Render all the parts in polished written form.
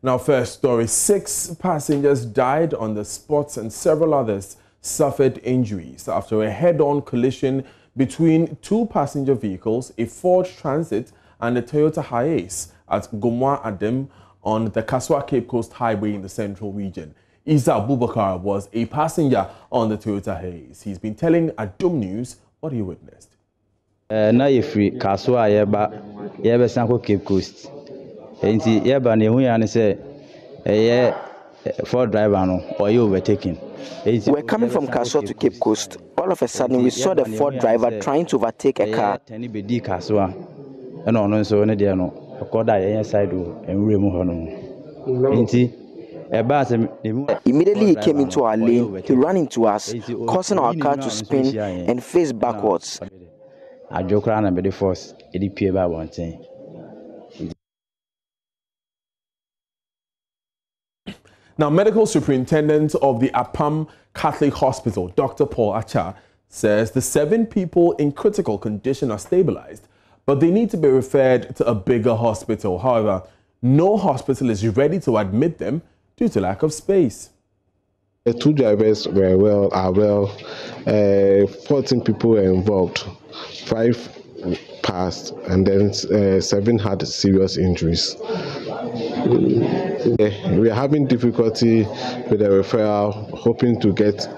Now, first story, 6 passengers died on the spot and several others suffered injuries after a head-on collision between 2 passenger vehicles, a Ford Transit and a Toyota Hiace at Gomwa Adem on the Kaswa Cape Coast Highway in the Central Region. Isa Abubakar was a passenger on the Toyota Hiace. He's been telling JoyNews what he witnessed. Na free Kaswa yeba sanko Cape Coast. Enti yeba ne hu ya ne say Ford driver no or you overtaking. We're coming from Kaswa to Cape Coast. All of a sudden, we saw the Ford driver trying to overtake a car. Immediately he came into our lane, he ran into us, causing our car to spin and face backwards. Now, Medical Superintendent of the Apam Catholic Hospital, Dr. Paul Acha, says the 7 people in critical condition are stabilized, but they need to be referred to a bigger hospital. However, no hospital is ready to admit them due to lack of space. The 2 drivers are well. 14 people were involved. 5 passed, and then 7 had serious injuries. We are having difficulty with the referral, hoping to get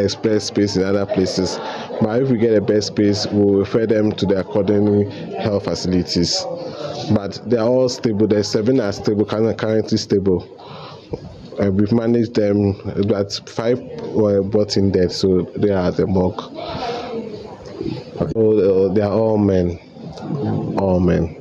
spare space in other places. But if we get a bed space, we'll refer them to the according health facilities. But they are all stable. The 7 are stable, currently stable. We've managed them, but 5 were brought in dead, so they are at the morgue. So they are all men. All men.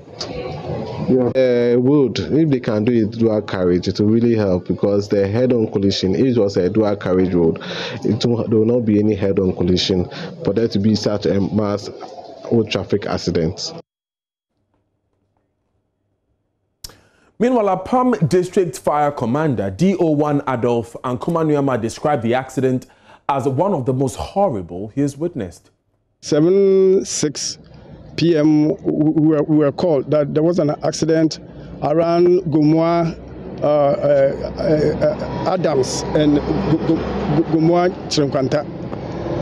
Would, if they can do it dual carriage, it will really help, because the head-on collision, if it was a dual carriage road, there will not be any head-on collision for there to be such a mass road traffic accident. Meanwhile, Apam District Fire Commander DO1 Adolf Ankumanuyama described the accident as one of the most horrible he has witnessed. 7:06 p.m. we were called that there was an accident around Gomwa Adams and Gomwa Chirunkwanta.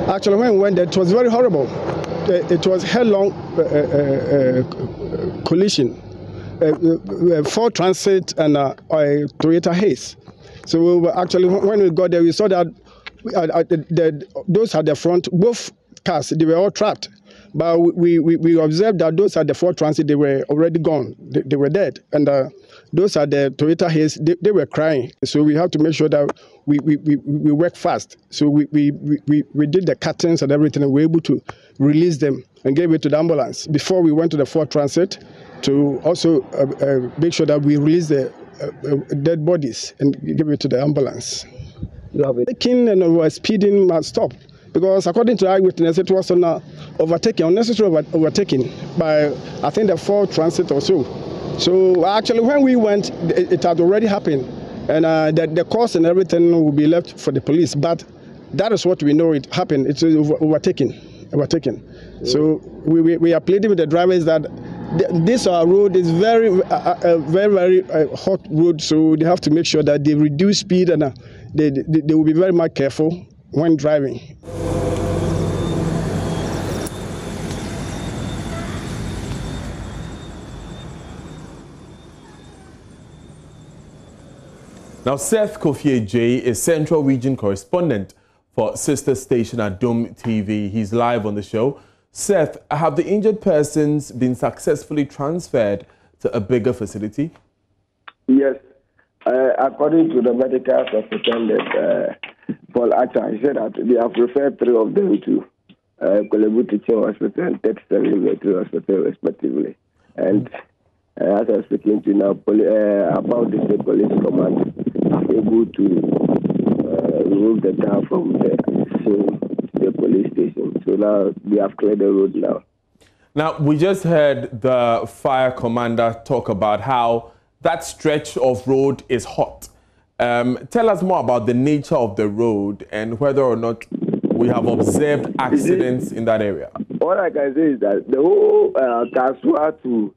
Actually, when we went there, it was very horrible. It was headlong collision. Ford Transit and a Toyota Hiace. So we were actually, when we got there, we saw that those at the front, both cars, they were all trapped. But we observed that those at the Ford Transit, they were already gone. They were dead. And those at the Toyota Hiace, they were crying. So we have to make sure that we work fast. So we did the curtains and everything, and we were able to release them and gave it to the ambulance. Before we went to the Ford Transit to also make sure that we release the dead bodies and give it to the ambulance. Taking and were speeding must stop. Because according to eyewitness, it was an unnecessary overtaking by, I think, the Ford Transit or so. So actually, when we went, it had already happened. And the cause and everything will be left for the police. But that is what we know it happened. It's overtaken. So we are pleading with the drivers that this road is very hot road. So they have to make sure that they reduce speed and they will be very much careful when driving. Now, Seth Kofi is Central Region correspondent for sister station Adom TV. He's live on the show. Seth, have the injured persons been successfully transferred to a bigger facility? Yes. According to the medical superintendent, Paul Acha, he said that they have referred 3 of them to Kolebu Teaching Hospital and 37 Military Hospital, respectively. And as I'm speaking to you now, about the state police command is able to remove the car from the police station. So now we have cleared the road now. Now, we just heard the fire commander talk about how that stretch of road is hot. Tell us more about the nature of the road and whether or not we have observed accidents in that area. All I can say is that the whole Kaswa to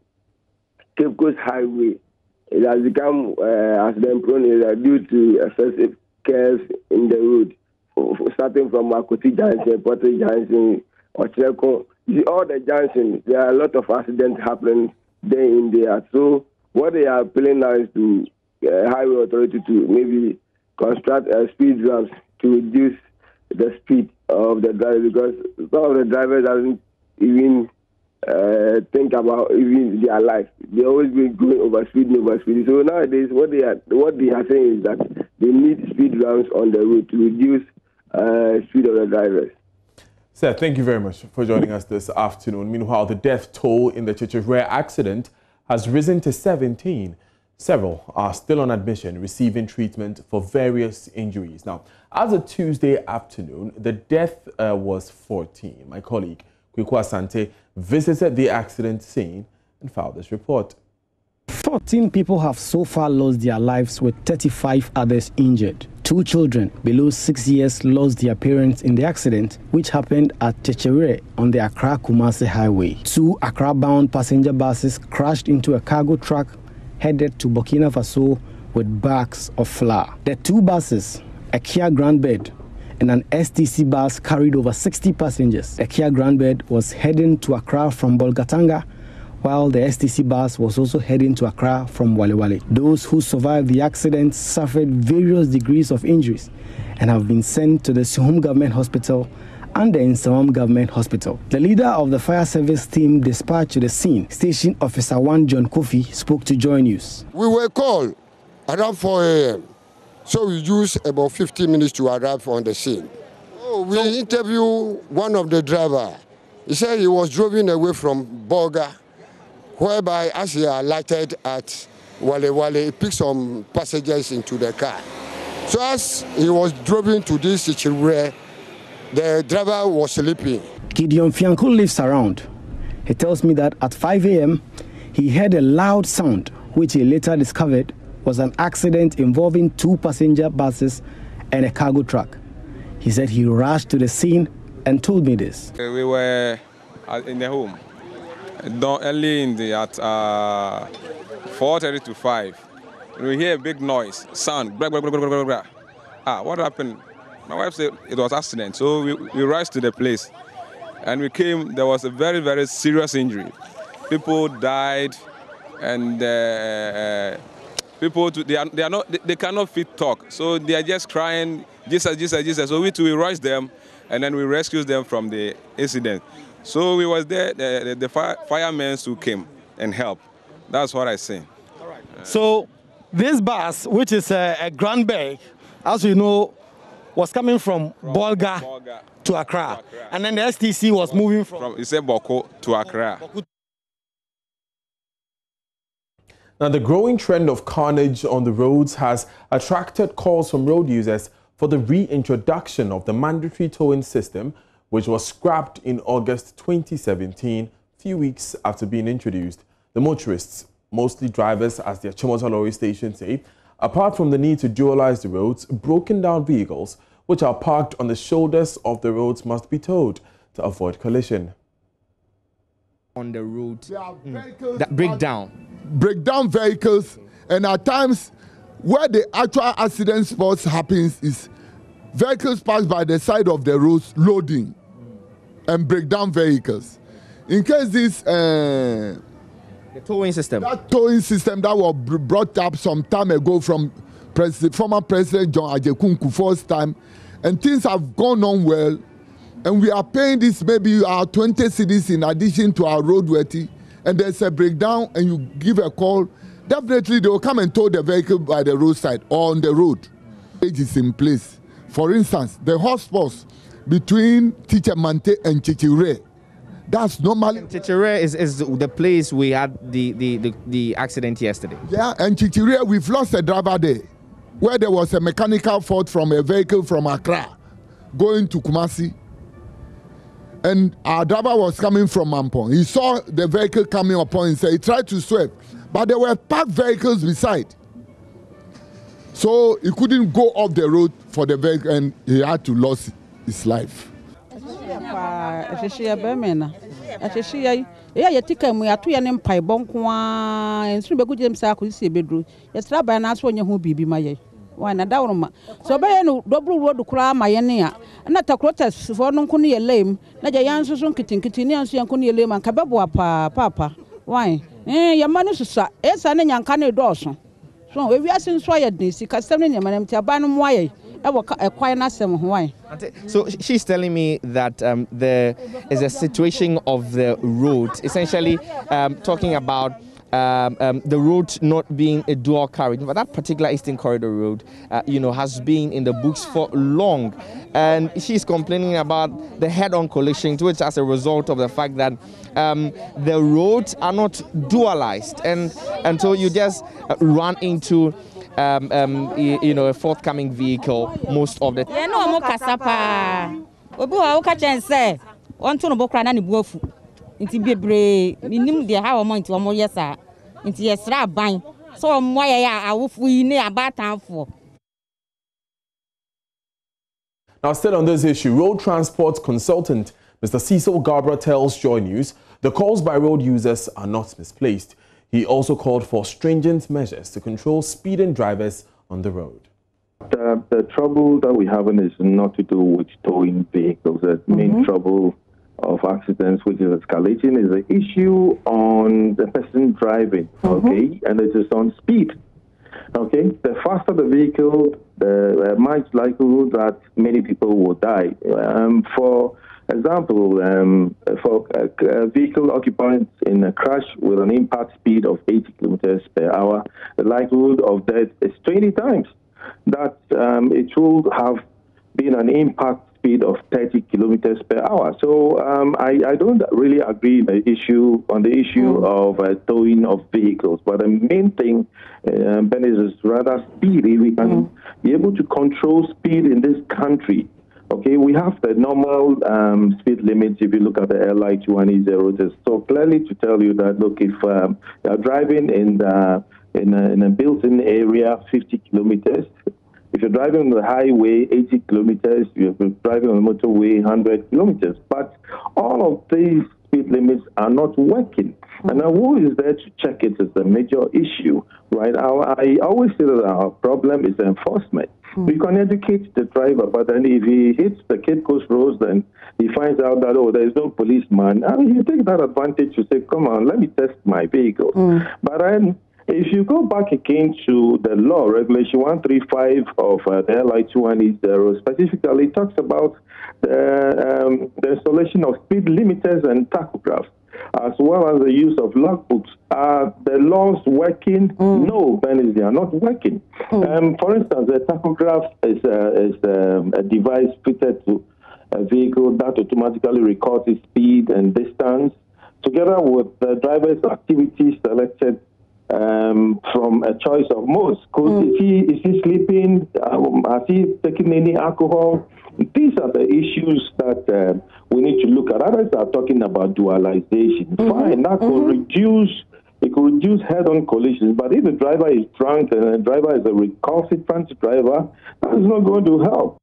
Cape Coast Highway it has become accident prone due to excessive curves in the road, starting from Makoti Junction, Portage Junction, Ocheko. You see, all the junctions, there are a lot of accidents happening day in, day out. So what they are appealing now is to highway authority to maybe construct speed ramps to reduce the speed of the driver, because some of the drivers doesn't even think about even their life. They always be going over speed. So nowadays, what they are saying is that they need speed ramps on the road to reduce speed of the drivers. Sir, thank you very much for joining us this afternoon. Meanwhile, the death toll in the KYEKYEWERE accident has risen to 17. Several are still on admission, receiving treatment for various injuries. Now, as of Tuesday afternoon, the death was 14. My colleague, KYEKYEWERE Asante, visited the accident scene and filed this report. 14 people have so far lost their lives, with 35 others injured. 2 children below 6 years lost their parents in the accident, which happened at KYEKYEWERE on the Accra-Kumasi Highway. 2 Accra-bound passenger buses crashed into a cargo truck headed to Burkina Faso with bags of flour. The 2 buses, a Kia Grandbed and an STC bus, carried over 60 passengers. The Kia Grandbed was heading to Accra from Bolgatanga, while the STC bus was also heading to Accra from Wale Wale. Those who survived the accident suffered various degrees of injuries and have been sent to the Suhum Government Hospital and the Nsawam Government Hospital. The leader of the fire service team dispatched to the scene, Station Officer 1 John Kofi, spoke to JoyNews. We were called around 4 a.m. So we used about 15 minutes to arrive on the scene. We interviewed one of the drivers. He said he was driving away from Bolga, whereby as he alighted at Wale Wale, he picked some passengers into the car. So as he was driving to this KYEKYEWERE, the driver was sleeping. Gideon Fianco lives around. He tells me that at 5 a.m., he heard a loud sound, which he later discovered was an accident involving 2 passenger buses and a cargo truck. He said he rushed to the scene and told me this. We were in the home early in the at 4:30 to 5. We hear a big noise, sound. Blah, blah, blah, blah, blah, blah. What happened? My wife said it was an accident, so we rushed to the place, and we came. There was a very, very serious injury. People died, and people they cannot fit talk, so they are just crying, Jesus, Jesus, Jesus. So we rushed them, and then we rescued them from the incident. So we was there. The firemen who came and helped. That's what I say. All right. So this bus, which is a Grandbed, as we know, was coming from Bolga to Accra. And then the STC was moving from Boko to Accra. Now, the growing trend of carnage on the roads has attracted calls from road users for the reintroduction of the mandatory towing system, which was scrapped in August 2017, few weeks after being introduced. The motorists, mostly drivers as the Achimota Lorry Station say, apart from the need to dualize the roads, broken down vehicles which are parked on the shoulders of the roads must be towed to avoid collision. On the road that break down vehicles, and at times where the actual accident spots happens is vehicles pass by the side of the roads loading and break down vehicles. In case this the towing system that was brought up some time ago from former President John Ajekun Kufuor's time, and things have gone on well, and we are paying this maybe our 20 cedis in addition to our roadworthy, and there's a breakdown and you give a call, definitely they will come and tow the vehicle by the roadside or on the road. It is in place. For instance, the hotspots between Teacher Mante and KYEKYEWERE, that's normally... KYEKYEWERE is the place we had the accident yesterday. Yeah, and KYEKYEWERE, we've lost a driver there, where there was a mechanical fault from a vehicle from Accra going to Kumasi. And our driver was coming from Mampong. He saw the vehicle coming upon him, so he tried to swerve, but there were parked vehicles beside. So he couldn't go off the road for the vehicle, and he had to lose his life. Ashia, yeah, tika mu atu ya ne mpai bonkwa ensu be gudem sa akisi bedru. Yesra ba na so nya ho bibi maye. Wa na dawroma. So be no double road kura maye ne a. Na takrotas fo no nko ne ye lame. Na ja yan so nkitinkiti ne anso yanko ne ye lame anka bebo papa. Why? Ya manu susa. Esa ne nyanka ne dooso. So we asin so ya den sika sem ne nyama nemti aba no moaye. So she's telling me that there is a situation of the road, essentially talking about the road not being a dual carriage, but that particular Eastern Corridor road, has been in the books for long, and she's complaining about the head-on collisions, which as a result of the fact that the roads are not dualized, and so you just run into a forthcoming vehicle most of the time. Yeah, no more kasapa. Obu ha uka chense. Onto no bokra na ni buafu. Nti bebre, minim de ha omo nti omo yesa. Nti yesra ban. So omo ya awufu yi ne abatanfo. Now, still on this issue, road transport consultant Mr. Cecil Garbra tells JoyNews the calls by road users are not misplaced. He also called for stringent measures to control speeding drivers on the road. The trouble that we're having is not to do with towing vehicles. The main trouble of accidents, which is escalating, is the issue on the person driving, okay? And it is on speed, okay? The faster the vehicle, the much likelihood that many people will die. For example, for vehicle occupants in a crash with an impact speed of 80 kilometers per hour, the likelihood of death is 20 times that it will have been an impact speed of 30 kilometers per hour. So I don't really agree on the issue of towing of vehicles. But the main thing, Ben, is rather speed. If we can be able to control speed in this country. Okay, we have the normal speed limits. If you look at the LI20, it's so clearly to tell you that, look, if you are driving in a built-in area, 50 kilometers. If you're driving on the highway, 80 kilometers. If you're driving on the motorway, 100 kilometers. But all of these speed limits are not working. And now who is there to check it is the major issue, right? I always say that our problem is enforcement. We can educate the driver, but then if he hits the Cape Coast roads, then he finds out that, oh, there is no policeman. I mean, you take that advantage to say, come on, let me test my vehicle. But then if you go back again to the law, Regulation 135 of the LI20, specifically talks about the installation of speed limiters and tachographs, as well as the use of logbooks. Are the laws working? No, Ben, they are not working. For instance, the tachograph is a device fitted to a vehicle that automatically records its speed and distance, together with the driver's activities selected from a choice of modes. Is he sleeping? Has he taken any alcohol? These are the issues that we need to look at. Others are talking about dualization. Fine, that could reduce head-on collisions. But if the driver is drunk and the driver is a recalcitrant driver, that is not going to help.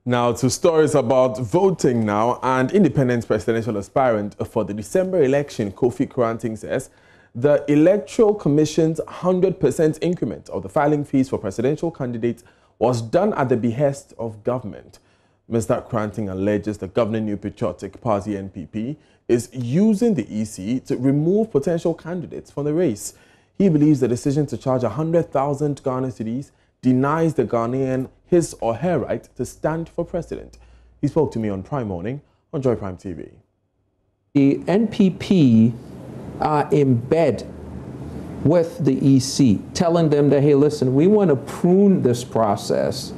Now to stories about voting now, and independent presidential aspirant for the December election, Kofi Koranting, says the Electoral Commission's 100% increment of the filing fees for presidential candidates was done at the behest of government. Mr. Koranting alleges the governing New Patriotic Party NPP is using the EC to remove potential candidates from the race. He believes the decision to charge 100,000 Ghana cedis denies the Ghanaian his or her right to stand for president. He spoke to me on Prime Morning on Joy Prime TV. The NPP are in bed with the EC, telling them that, hey, listen, we want to prune this process,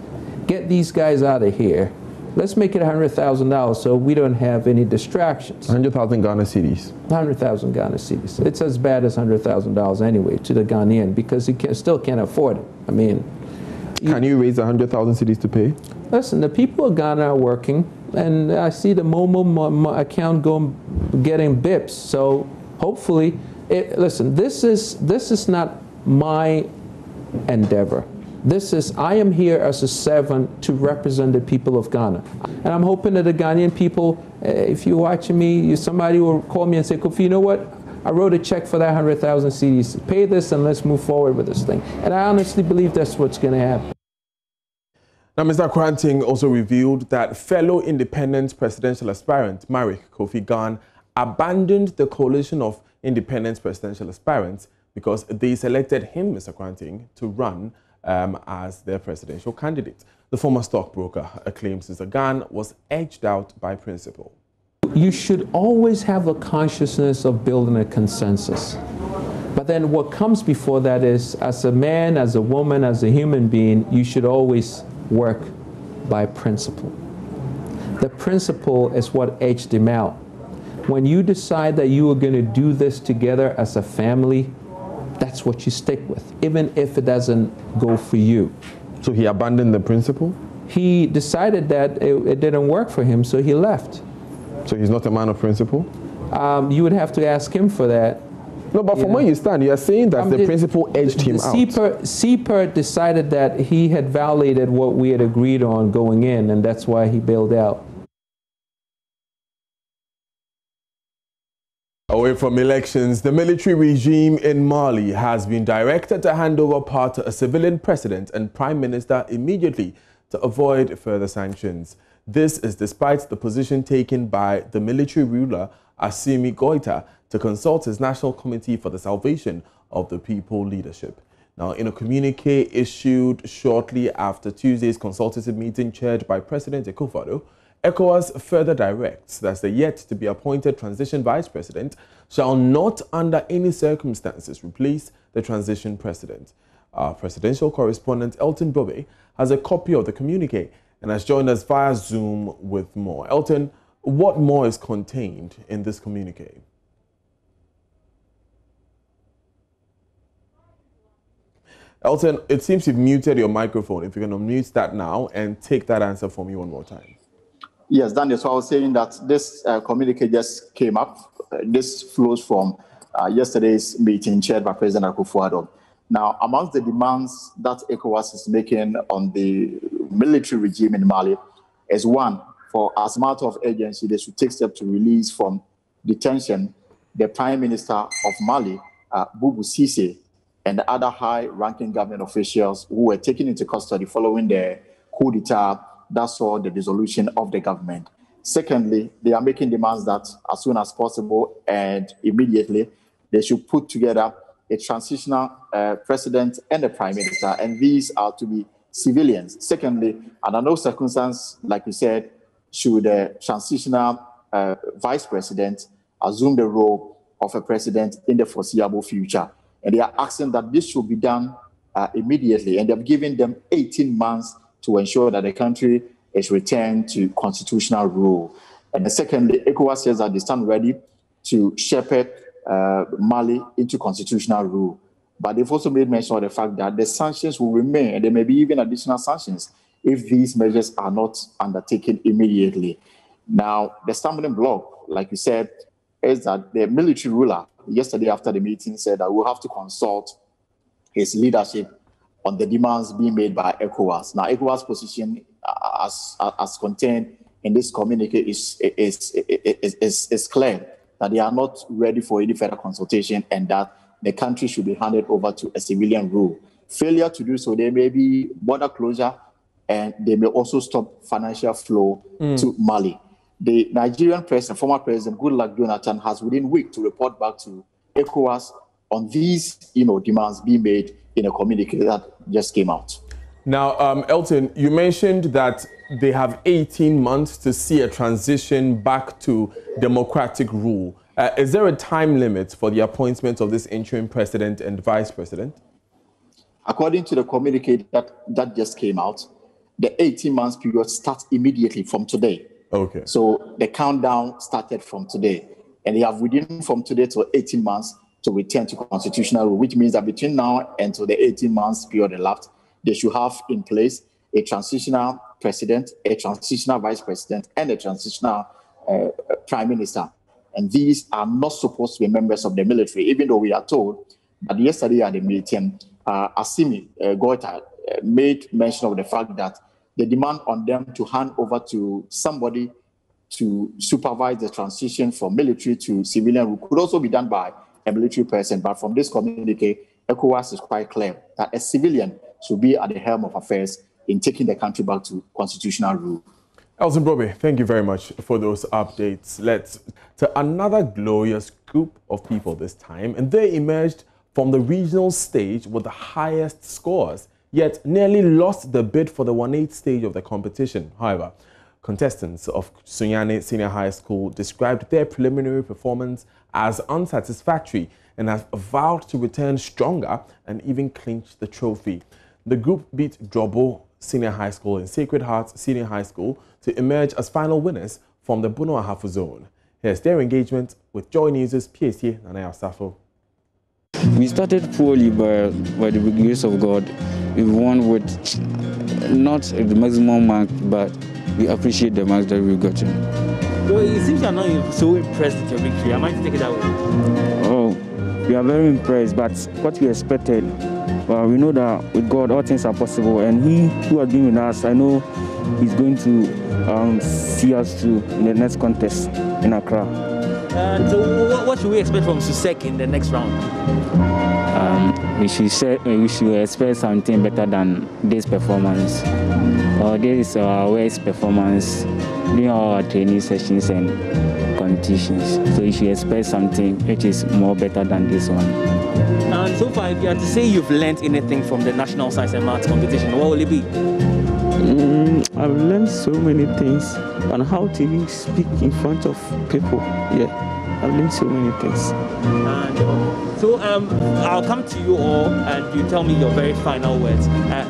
get these guys out of here. Let's make it $100,000 so we don't have any distractions. 100,000 Ghana cedis. 100,000 Ghana cedis. It's as bad as $100,000 anyway to the Ghanaian because he still can't afford it. I mean, can you raise 100,000 cedis to pay? Listen, the people of Ghana are working, and I see the Momo account getting bips. So hopefully, listen, this is not my endeavor. I am here as a servant to represent the people of Ghana. And I'm hoping that the Ghanaian people, if you're watching me, somebody will call me and say, Kofi, you know what? I wrote a check for that 100,000 cedis. Pay this and let's move forward with this thing. And I honestly believe that's what's going to happen. Now, Mr. Kranting also revealed that fellow independent presidential aspirant Marek Kofi Ghan abandoned the coalition of independent presidential aspirants because they selected him, Mr. Kranting, to run as their presidential candidate. The former stockbroker claims Mr. Ghan was edged out by principle. You should always have a consciousness of building a consensus. But then what comes before that is, as a man, as a woman, as a human being, you should always work by principle. The principle is what edged him out. When you decide that you are going to do this together as a family, that's what you stick with, even if it doesn't go for you. So he abandoned the principle? He decided that it didn't work for him, so he left. So he's not a man of principle? You would have to ask him for that. No, but from where you stand, you are saying that the principle edged him out. CPER decided that he had violated what we had agreed on going in, and that's why he bailed out. Away from elections, the military regime in Mali has been directed to hand over power to a civilian president and prime minister immediately to avoid further sanctions. This is despite the position taken by the military ruler Assimi Goïta to consult his National Committee for the Salvation of the People leadership. Now, in a communique issued shortly after Tuesday's consultative meeting chaired by President Akufo-Addo, ECOWAS further directs that the yet-to-be-appointed transition vice president shall not under any circumstances replace the transition president. Our presidential correspondent Elton Bobe has a copy of the communique and has joined us via Zoom with more. Elton, what more is contained in this communique? Elton, it seems you've muted your microphone. If you can unmute that now and take that answer for me one more time. Yes, Daniel, so I was saying that this communique just came up. This flows from yesterday's meeting chaired by President Akufo-Addo. Now, amongst the demands that ECOWAS is making on the military regime in Mali is one, for as a matter of urgency, they should take steps to release from detention the Prime Minister of Mali, Boubou Cissé, and the other high-ranking government officials who were taken into custody following the coup d'etat that saw the dissolution of the government. Secondly, they are making demands that as soon as possible and immediately, they should put together a transitional president and a prime minister, and these are to be civilians. Secondly, under no circumstance, like you said, should a transitional vice president assume the role of a president in the foreseeable future. And they are asking that this should be done immediately, and they've given them 18 months to ensure that the country is returned to constitutional rule. And secondly, ECOWAS says that they stand ready to shepherd Mali into constitutional rule. But they've also made mention of the fact that the sanctions will remain, and there may be even additional sanctions if these measures are not undertaken immediately. Now, the stumbling block, like you said, is that the military ruler, yesterday after the meeting, said that we'll have to consult his leadership on the demands being made by ECOWAS. Now, ECOWAS' position, as contained in this communique, is clear that they are not ready for any further consultation and that the country should be handed over to a civilian rule. Failure to do so, there may be border closure and they may also stop financial flow to Mali. The Nigerian president, former president Goodluck Jonathan, has within a week to report back to ECOWAS on these demands being made in a communique that just came out. Now, Elton, you mentioned that they have 18 months to see a transition back to democratic rule. Is there a time limit for the appointment of this interim president and vice president? According to the communique that just came out, the 18 months period starts immediately from today. Okay. So the countdown started from today. And they have within from today to 18 months to return to constitutional rule, which means that between now and to the 18 months period elapsed, they should have in place a transitional president, a transitional vice president, and a transitional prime minister. And these are not supposed to be members of the military, even though we are told that yesterday at the meeting, Assimi Goïta made mention of the fact that the demand on them to hand over to somebody to supervise the transition from military to civilian could also be done by a military person. But from this communique, ECOWAS is quite clear that a civilian should be at the helm of affairs in taking the country back to constitutional rule. Elson Brobe, thank you very much for those updates. Let's to another glorious group of people this time, and they emerged from the regional stage with the highest scores, yet nearly lost the bid for the 1/8 stage of the competition. However, contestants of Sunyani Senior High School described their preliminary performance as unsatisfactory and have vowed to return stronger and even clinch the trophy. The group beat Drobo Senior High School and Sacred Hearts Senior High School to emerge as final winners from the Bono Ahafo zone. Here's their engagement with JoyNews' PSA Nana Safo. We started poorly, but by the grace of God, we won with not the maximum mark, but we appreciate the marks that we've gotten. So it seems you're not so impressed with your victory. I might take it that way. Oh, we are very impressed, but what we expected, we know that with God all things are possible, and He who has been with us, I know He's going to see us through in the next contest in Accra. So what should we expect from Susek in the next round? We should expect something better than this performance. This is our worst performance during our training sessions and competitions. So you should expect something which is more better than this one. And so far, if you had to say you've learned anything from the National Science and Maths competition, what will it be? I've learned so many things on how to speak in front of people. Yeah, I've learned so many things. And so I'll come to you all and you tell me your very final words.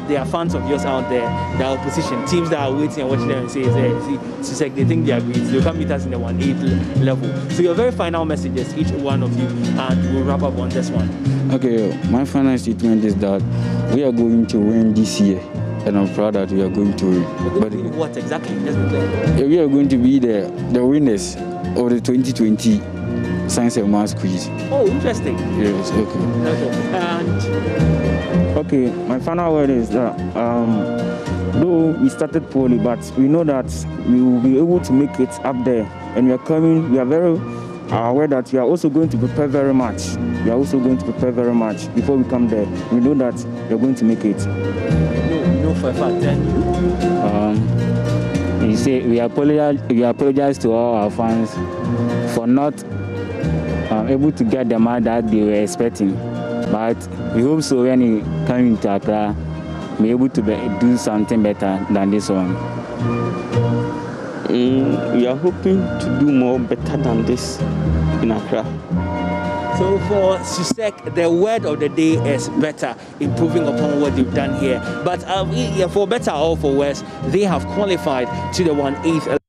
There are fans of yours out there, the opposition, teams that are waiting and watching them and say, see, they think they are great. They'll come meet us in the 1/8 level. So your very final messages, each one of you, and we'll wrap up on this one. Okay, my final statement is that we are going to win this year. And I'm proud that we are going to win. But what exactly? Let's be clear. We are going to be the winners of the 2020 Science and Maths quiz. Oh, interesting. Yes, okay. And okay, my final word is that though we started poorly, but we know that we will be able to make it up there. And we are very aware that we are also going to prepare very much. We are also going to prepare very much before we come there. We know that we are going to make it. No, for a fact, then you say we apologize to all our fans for not able to get the mark that they were expecting. But we hope so when you come into Accra, we're able to do something better than this one. We are hoping to do more better than this in Accra. So for Susek, the word of the day is better, improving upon what they've done here. But for better or for worse, they have qualified to the 1/8.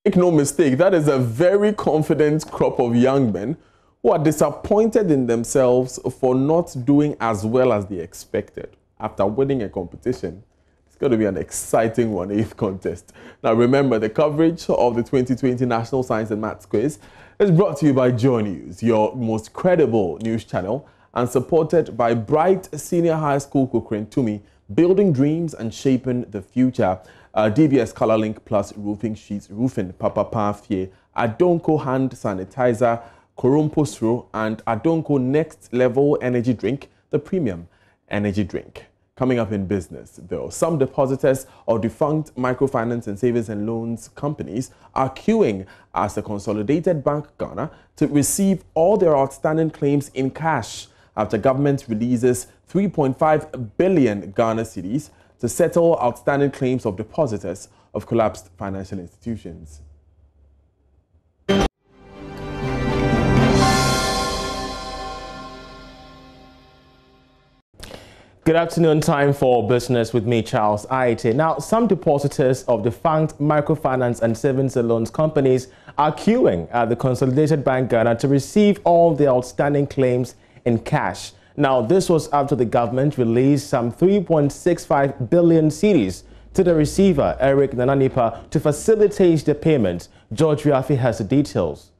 Make no mistake, that is a very confident crop of young men who are disappointed in themselves for not doing as well as they expected after winning a competition. It's going to be an exciting 1/8 contest. Now remember, the coverage of the 2020 National Science and Maths Quiz is brought to you by JoyNews, your most credible news channel, and supported by Bright Senior High School Kukrin Tumi, building dreams and shaping the future. DBS Color Link Plus Roofing Sheets, Roofing Papa Fie, Adonko Hand Sanitizer, Korompo Stro, and Adonko Next Level Energy Drink, the premium energy drink. Coming up in business, though, some depositors of defunct microfinance and savings and loans companies are queuing as the Consolidated Bank Ghana to receive all their outstanding claims in cash after government releases 3.5 billion Ghana cedis to settle outstanding claims of depositors of collapsed financial institutions. Good afternoon, time for business with me, Charles Aite. Now, some depositors of defunct microfinance and savings and loans companies are queuing at the Consolidated Bank Ghana to receive all their outstanding claims in cash. Now, this was after the government released some 3.65 billion cedis to the receiver, Eric Nananipa, to facilitate the payment. George Riafi has the details.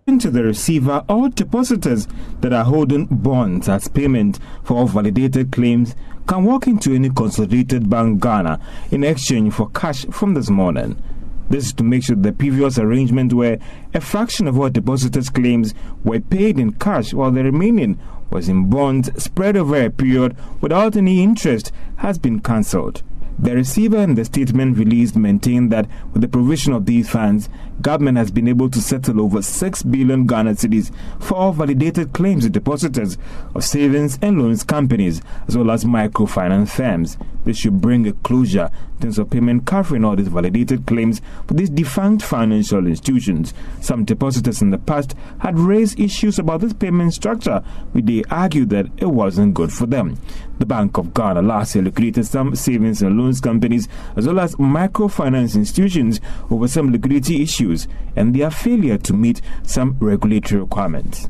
To the receiver, all depositors that are holding bonds as payment for all validated claims can walk into any consolidated bank Ghana in exchange for cash from this morning. This is to make sure the previous arrangement where a fraction of what depositors' claims were paid in cash while the remaining was in bonds spread over a period without any interest has been cancelled. The receiver in the statement released maintained that with the provision of these funds, government has been able to settle over 6 billion Ghana cedis for all validated claims of depositors of savings and loans companies as well as microfinance firms. This should bring a closure in terms of payment covering all these validated claims for these defunct financial institutions. Some depositors in the past had raised issues about this payment structure, which they argued that it wasn't good for them. The Bank of Ghana last year liquidated some savings and loans companies as well as microfinance institutions over some liquidity issues and their failure to meet some regulatory requirements.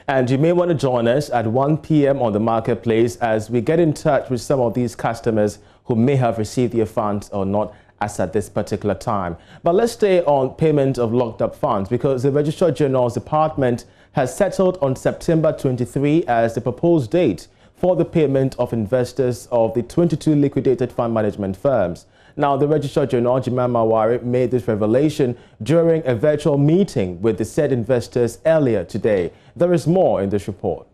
And you may want to join us at 1 p.m. on the marketplace as we get in touch with some of these customers who may have received their funds or not as at this particular time. But let's stay on payment of locked up funds because the Registrar General's Department has settled on September 23 as the proposed date for the payment of investors of the 22 liquidated fund management firms. Now, the Registrar General, Jemima Wari, made this revelation during a virtual meeting with the said investors earlier today. There is more in this report.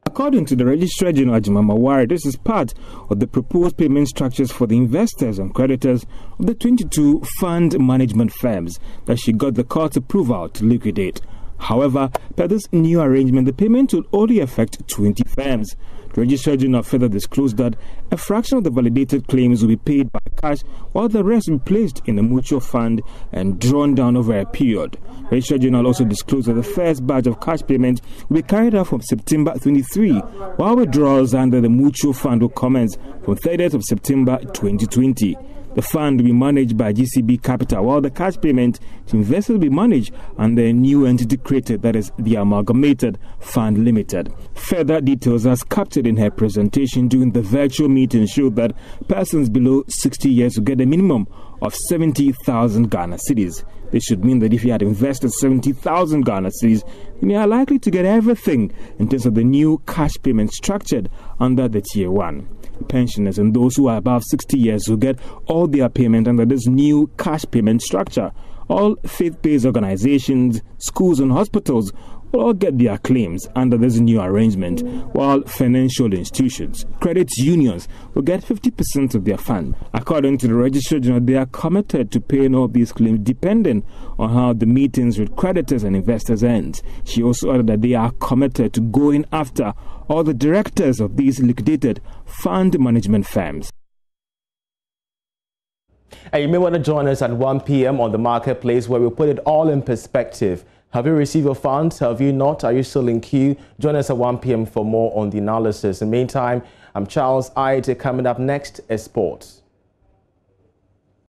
According to the Registrar General Jemima Wari, this is part of the proposed payment structures for the investors and creditors of the 22 fund management firms that she got the court's approval to liquidate. However, per this new arrangement, the payment will only affect 20 firms. The Registrar General further disclosed that a fraction of the validated claims will be paid by cash, while the rest will be placed in a mutual fund and drawn down over a period. The Registrar General also disclosed that the first batch of cash payments will be carried out from September 23, while withdrawals under the mutual fund will commence from 30th of September 2020. The fund will be managed by GCB Capital, while the cash payment to investors will be managed under a new entity created, that is the Amalgamated Fund Limited. Further details as captured in her presentation during the virtual meeting showed that persons below 60 years will get a minimum of 70,000 Ghana cedis. This should mean that if you had invested 70,000 Ghana cedis, then you are likely to get everything in terms of the new cash payment structured under the Tier 1. Pensioners and those who are above 60 years will get all their payment under this new cash payment structure. All faith-based organizations, schools and hospitals will all get their claims under this new arrangement, while financial institutions, credit unions will get 50% of their fund. According to the Registrar General, they are committed to paying all these claims depending on how the meetings with creditors and investors end. She also added that they are committed to going after all the directors of these liquidated fund management firms. And you may want to join us at 1 p.m. on the marketplace where we put it all in perspective. Have you received your funds? Have you not? Are you still in queue? Join us at 1 p.m. for more on the analysis. In the meantime, I'm Charles Aite. Coming up next is sports.